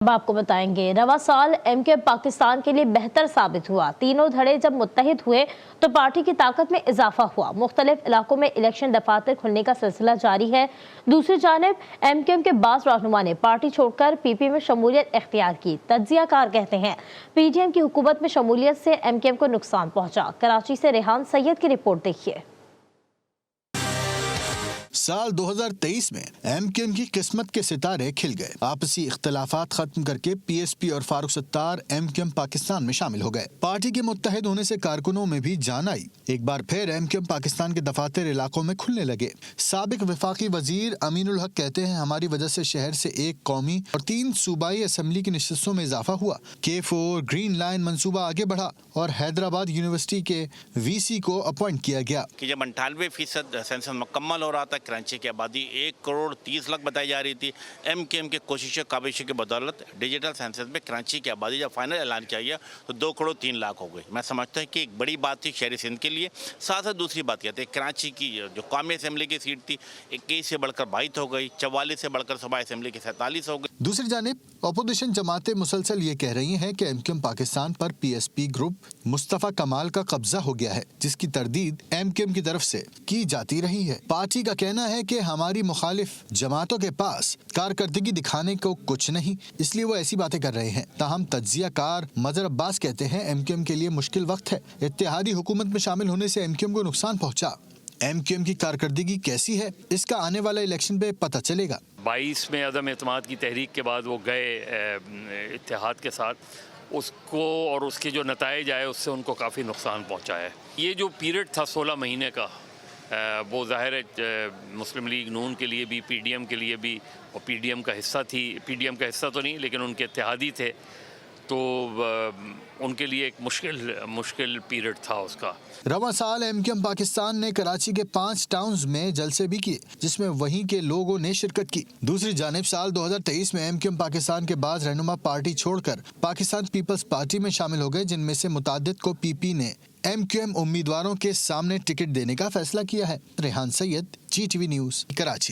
अब आपको बताएंगे, रवा साल एमके पाकिस्तान के लिए बेहतर साबित हुआ। तीनों धड़े जब मुत्तहिद हुए तो पार्टी की ताकत में इजाफा हुआ। मुख्तलिफ इलाकों में इलेक्शन दफातर खुलने का सिलसिला जारी है। दूसरी जानिब एमकेएम के बास रहनुमा ने पार्टी छोड़कर पीपी में शमूलियत इख्तियार की। तज्जियाकार कहते हैं पीडीएम की हुकूमत में शमूलियत से एमकेएम को नुकसान पहुंचा। कराची से रेहान सैयद की रिपोर्ट देखिए। साल 2023 में एमकेएम की किस्मत के सितारे खिल गए। आपसी इख्तलाफात खत्म करके पीएसपी और फारूक सत्तार एमकेएम पाकिस्तान में शामिल हो गए। पार्टी के मुत्तहिद होने से कारकुनों में भी जान आई। एक बार फिर एमकेएम पाकिस्तान के दफातर इलाकों में खुलने लगे। साबिक वफाकी वजीर अमीनुल हक कहते हैं हमारी वजह से शहर से 1 कौमी और 3 सूबाई असेंबली की नशिस्तों में इजाफा हुआ। K4 ग्रीन लाइन मंसूबा आगे बढ़ा और हैदराबाद यूनिवर्सिटी के वीसी को अपॉइंट किया गया। कि जब 98% सेंसस मुकम्मल हो रहा था, कराची की आबादी 1,30,00,000 बताई जा रही थी। एमकेएम के कोशिशों काबिशों की बदौलत डिजिटल सेंसस में कराची की आबादी जब फाइनल ऐलान किया गया तो 2,03,00,000 हो गई। मैं समझता हूँ कि एक बड़ी बात थी शहरी सिंध के लिए। साथ साथ दूसरी बात कहते हैं कराची की जो कौमी असेंबली की सीट थी 21 से बढ़कर 22 हो गई, 44 से बढ़कर सूबाई असेंबली की 47 हो गई। दूसरी जानिब अपोजिशन जमातें मुसलसल ये कह रही हैं कि एमकेएम पाकिस्तान पर पीएसपी ग्रुप मुस्तफा कमाल का कब्जा हो गया है, जिसकी तरदीद एमकेएम की तरफ से की जाती रही है। पार्टी का कहना है कि हमारी मुखालिफ जमातों के पास कारकर्दगी दिखाने को कुछ नहीं, इसलिए वो ऐसी बातें कर रहे हैं। ताहम तज्जियाकार मजहर अब्बास कहते हैं एमकेएम के लिए मुश्किल वक्त है। इत्तेहादी हुकूमत में शामिल होने से एमकेएम को नुकसान पहुंचा। एमकेएम की कारकर्दगी कैसी है, इसका आने वाला इलेक्शन पे पता चलेगा। 22 में अदम एतमाद की तहरीक के बाद वो गए इत्तेहाद के साथ, उसको और उसके जो नताइज आए उससे उनको काफ़ी नुकसान पहुंचा है। ये जो पीरियड था 16 महीने का, वो ज़ाहिर है मुस्लिम लीग नून के लिए भी, पीडीएम के लिए भी, और पीडीएम का हिस्सा थी, पीडीएम का हिस्सा तो नहीं लेकिन उनके इत्तेहादी थे, तो उनके लिए एक मुश्किल पीरियड था उसका। रवां साल एमकेएम पाकिस्तान ने कराची के 5 टाउन्स में जलसे भी किए, जिसमें वहीं के लोगों ने शिरकत की। दूसरी जानिब साल 2023 में एमकेएम पाकिस्तान के बाद रहनुमा पार्टी छोड़कर पाकिस्तान पीपल्स पार्टी में शामिल हो गए, जिनमें से मुतादिद को पीपी ने एमकेएम उम्मीदवारों के सामने टिकट देने का फैसला किया है। Rehan Syed, GTV news, Karachi.